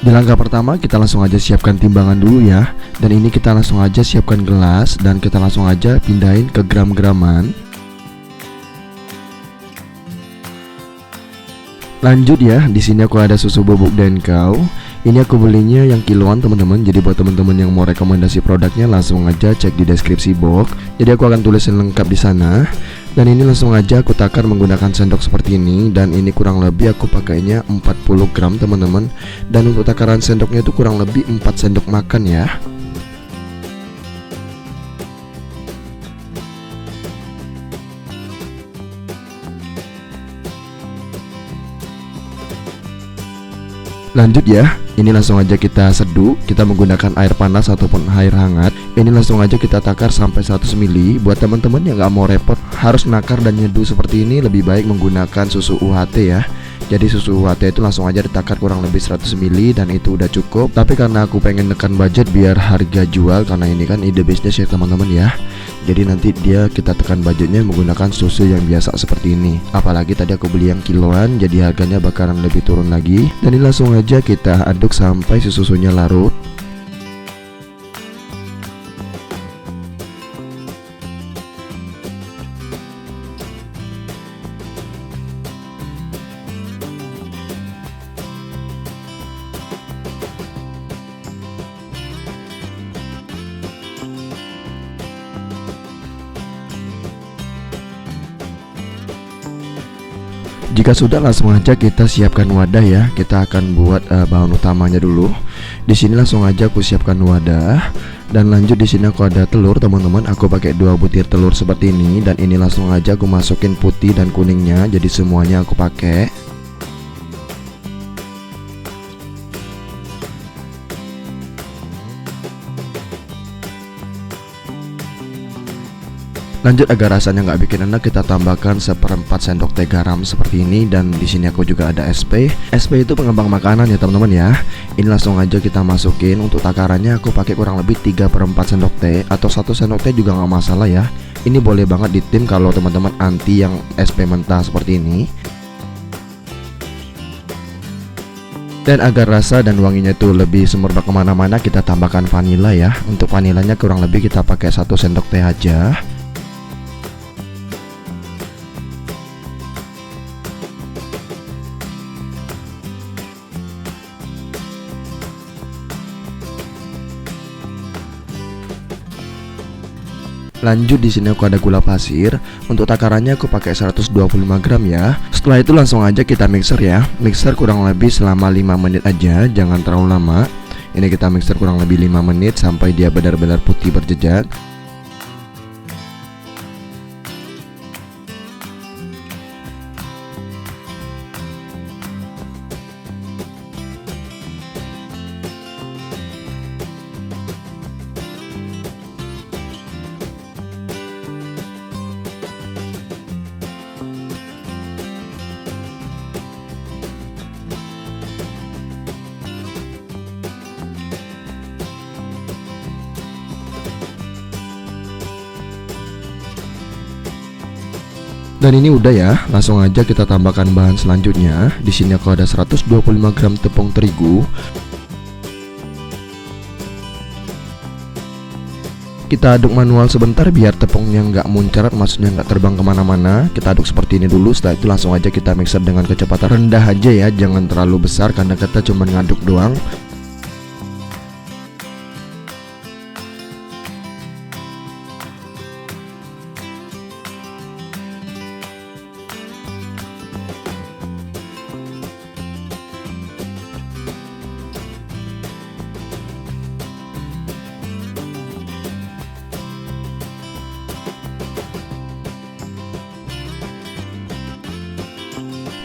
Di langkah pertama kita langsung aja siapkan timbangan dulu ya. Dan ini kita langsung aja siapkan gelas dan kita langsung aja pindahin ke gram-graman. Lanjut ya, di sini aku ada susu bubuk Denkau. Ini aku belinya yang kiloan teman-teman. Jadi buat teman-teman yang mau rekomendasi produknya langsung aja cek di deskripsi box. Jadi aku akan tulisin lengkap di sana. Dan ini langsung aja aku takar menggunakan sendok seperti ini. Dan ini kurang lebih aku pakainya 40 gram teman-teman. Dan untuk takaran sendoknya itu kurang lebih 4 sendok makan ya. Lanjut ya, ini langsung aja kita seduh. Kita menggunakan air panas ataupun air hangat. Ini langsung aja kita takar sampai 100 ml. Buat teman-teman yang gak mau repot harus nakar dan nyeduh seperti ini, lebih baik menggunakan susu UHT ya. Jadi susu UHT itu langsung aja ditakar kurang lebih 100 ml dan itu udah cukup. Tapi karena aku pengen nekan budget biar harga jual, karena ini kan ide bisnis ya teman-teman ya. Jadi nanti kita tekan budgetnya menggunakan susu yang biasa seperti ini. Apalagi tadi aku beli yang kiloan, jadi harganya bakalan lebih turun lagi. Dan ini langsung aja kita aduk sampai susunya larut. Jika sudah langsung aja kita siapkan wadah ya. Kita akan buat bahan utamanya dulu. Di sini langsung aja aku siapkan wadah. Dan lanjut di sini aku ada telur teman-teman. Aku pakai 2 butir telur seperti ini. Dan ini langsung aja aku masukin putih dan kuningnya. Jadi semuanya aku pakai. Lanjut agar rasanya nggak bikin enak, kita tambahkan 1/4 sendok teh garam seperti ini. Dan di sini aku juga ada SP. SP itu pengembang makanan ya teman-teman ya. Ini langsung aja kita masukin. Untuk takarannya aku pakai kurang lebih 3/4 sendok teh atau 1 sendok teh juga nggak masalah ya. Ini boleh banget di tim kalau teman-teman anti yang SP mentah seperti ini. Dan agar rasa dan wanginya itu lebih semerbak kemana-mana, kita tambahkan vanila ya. Untuk vanilanya kurang lebih kita pakai 1 sendok teh aja. Lanjut di sini aku ada gula pasir. Untuk takarannya aku pakai 125 gram ya. Setelah itu langsung aja kita mixer ya. Mixer kurang lebih selama 5 menit aja, jangan terlalu lama. Ini kita mixer kurang lebih 5 menit sampai dia benar-benar putih berjejak. Dan ini udah ya, langsung aja kita tambahkan bahan selanjutnya. Di sini aku ada 125 gram tepung terigu. Kita aduk manual sebentar biar tepungnya nggak muncrat, maksudnya nggak terbang kemana-mana. Kita aduk seperti ini dulu. Setelah itu langsung aja kita mixer dengan kecepatan rendah aja ya, jangan terlalu besar karena kita cuma ngaduk doang.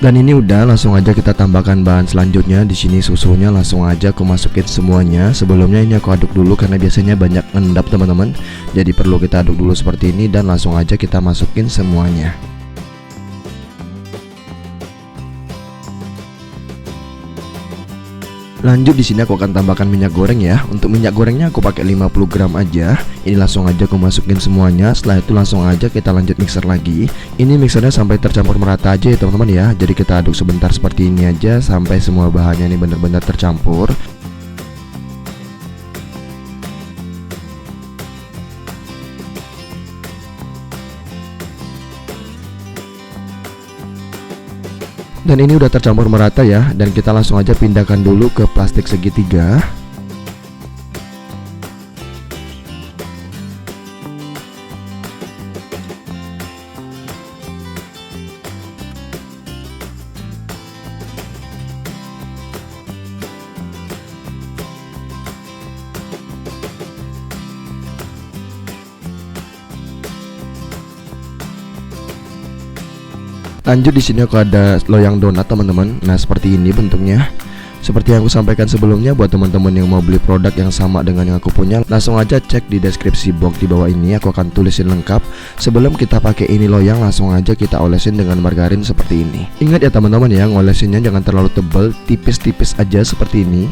Dan ini udah, langsung aja kita tambahkan bahan selanjutnya. Di sini susunya langsung aja aku masukin semuanya. Sebelumnya ini aku aduk dulu karena biasanya banyak endap teman-teman. Jadi perlu kita aduk dulu seperti ini dan langsung aja kita masukin semuanya. Lanjut di sini aku akan tambahkan minyak goreng ya. Untuk minyak gorengnya aku pakai 50 gram aja. Ini langsung aja aku masukin semuanya. Setelah itu langsung aja kita lanjut mixer lagi. Ini mixernya sampai tercampur merata aja ya teman-teman ya. Jadi kita aduk sebentar seperti ini aja sampai semua bahannya ini benar-benar tercampur. Dan ini udah tercampur merata ya. Dan kita langsung aja pindahkan dulu ke plastik segitiga. Lanjut di sini aku ada loyang donat teman-teman. Nah seperti ini bentuknya. Seperti yang aku sampaikan sebelumnya, buat teman-teman yang mau beli produk yang sama dengan yang aku punya, langsung aja cek di deskripsi box di bawah ini. Aku akan tulisin lengkap. Sebelum kita pakai ini loyang, langsung aja kita olesin dengan margarin seperti ini. Ingat ya teman-teman ya, ngolesinnya jangan terlalu tebal, tipis-tipis aja seperti ini.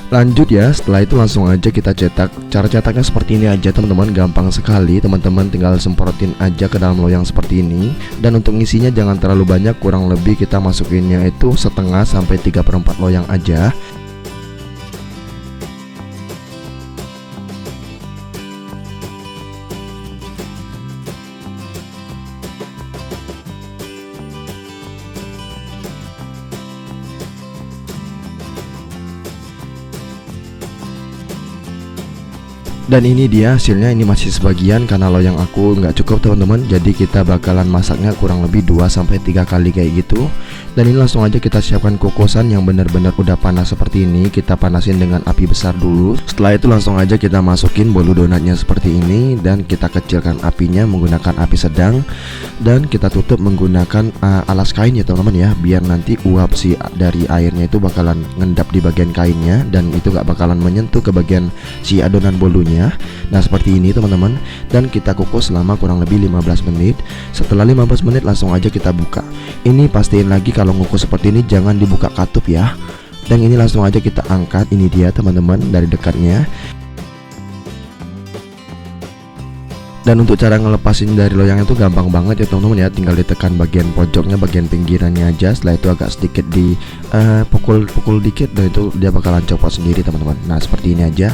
Lanjut ya, setelah itu langsung aja kita cetak. Cara cetaknya seperti ini aja teman-teman, gampang sekali. Teman-teman tinggal semprotin aja ke dalam loyang seperti ini. Dan untuk ngisinya jangan terlalu banyak, kurang lebih kita masukinnya itu setengah sampai 3/4 loyang aja. Dan ini dia hasilnya, ini masih sebagian karena loyang aku nggak cukup teman-teman. Jadi kita bakalan masaknya kurang lebih 2-3 kali kayak gitu. Dan ini langsung aja kita siapkan kukusan yang benar-benar udah panas seperti ini. Kita panasin dengan api besar dulu. Setelah itu langsung aja kita masukin bolu donatnya seperti ini. Dan kita kecilkan apinya menggunakan api sedang. Dan kita tutup menggunakan alas kain ya teman-teman ya. Biar nanti uap dari airnya itu bakalan ngendap di bagian kainnya. Dan itu nggak bakalan menyentuh ke bagian si adonan bolunya. Nah seperti ini teman-teman. Dan kita kukus selama kurang lebih 15 menit. Setelah 15 menit langsung aja kita buka. Ini pastiin lagi kalau ngukus seperti ini jangan dibuka katup ya. Dan ini langsung aja kita angkat. Ini dia teman-teman dari dekatnya. Dan untuk cara ngelepasin dari loyang itu gampang banget ya teman-teman ya. Tinggal ditekan bagian pojoknya, bagian pinggirannya aja. Setelah itu agak sedikit di pukul dikit. Dan itu dia bakalan copot sendiri teman-teman. Nah seperti ini aja.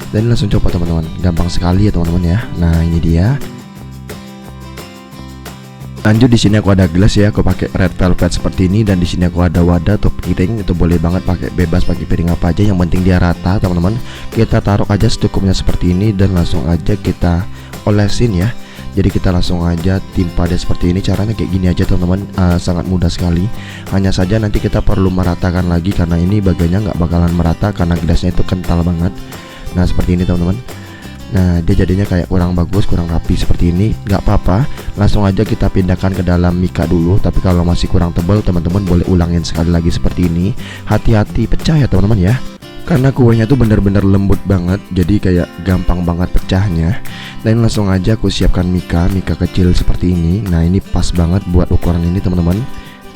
Dan langsung copot teman-teman, gampang sekali ya teman-teman ya. Nah ini dia. Lanjut di sini aku ada gelas ya, aku pakai red velvet seperti ini. Dan di sini aku ada wadah atau piring, itu boleh banget pakai bebas, pakai piring apa aja, yang penting dia rata teman-teman. Kita taruh aja secukupnya seperti ini dan langsung aja kita olesin ya. Jadi kita langsung aja timpa dia seperti ini. Caranya kayak gini aja teman-teman, sangat mudah sekali. Hanya saja nanti kita perlu meratakan lagi karena ini bagiannya nggak bakalan merata karena gelasnya itu kental banget. Nah seperti ini teman-teman. Nah dia jadinya kayak kurang bagus, kurang rapi seperti ini. Gak apa-apa, langsung aja kita pindahkan ke dalam mika dulu. Tapi kalau masih kurang tebal teman-teman boleh ulangin sekali lagi seperti ini. Hati-hati pecah ya teman-teman ya. Karena kuahnya tuh bener-bener lembut banget. Jadi kayak gampang banget pecahnya. Dan langsung aja aku siapkan mika kecil seperti ini. Nah ini pas banget buat ukuran ini teman-teman.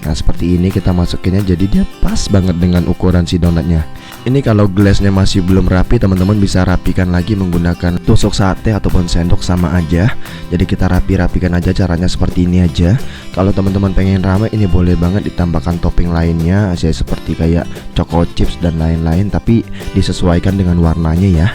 Nah seperti ini kita masukinnya, jadi dia pas banget dengan ukuran si donatnya. Ini kalau gelasnya masih belum rapi teman-teman bisa rapikan lagi menggunakan tusuk sate ataupun sendok sama aja. Jadi kita rapikan aja, caranya seperti ini aja. Kalau teman-teman pengen rame ini boleh banget ditambahkan topping lainnya, seperti kayak choco chips dan lain-lain, tapi disesuaikan dengan warnanya ya.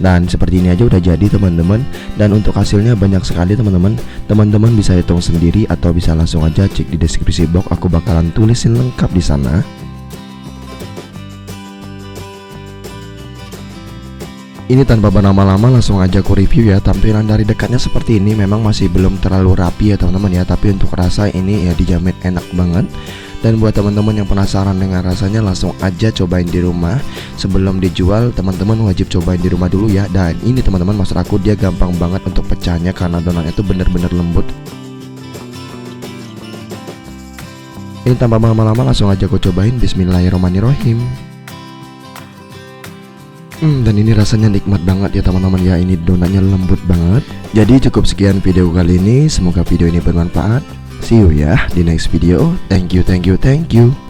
Dan seperti ini aja udah jadi teman-teman. Dan untuk hasilnya banyak sekali teman-teman. Teman-teman bisa hitung sendiri atau bisa langsung aja cek di deskripsi box, aku bakalan tulisin lengkap di sana. Ini tanpa berlama-lama langsung aja aku review ya. Tampilan dari dekatnya seperti ini, memang masih belum terlalu rapi ya teman-teman ya. Tapi untuk rasa ini ya dijamin enak banget. Dan buat teman-teman yang penasaran dengan rasanya langsung aja cobain di rumah. Sebelum dijual teman-teman wajib cobain di rumah dulu ya. Dan ini teman-teman maksud aku dia gampang banget untuk pecahnya karena donatnya itu bener-bener lembut. Ini tanpa berlama-lama langsung aja aku cobain. Bismillahirrahmanirrahim. Dan ini rasanya nikmat banget ya teman-teman ya. Ini donatnya lembut banget. Jadi cukup sekian video kali ini. Semoga video ini bermanfaat. See you ya di next video. Thank you.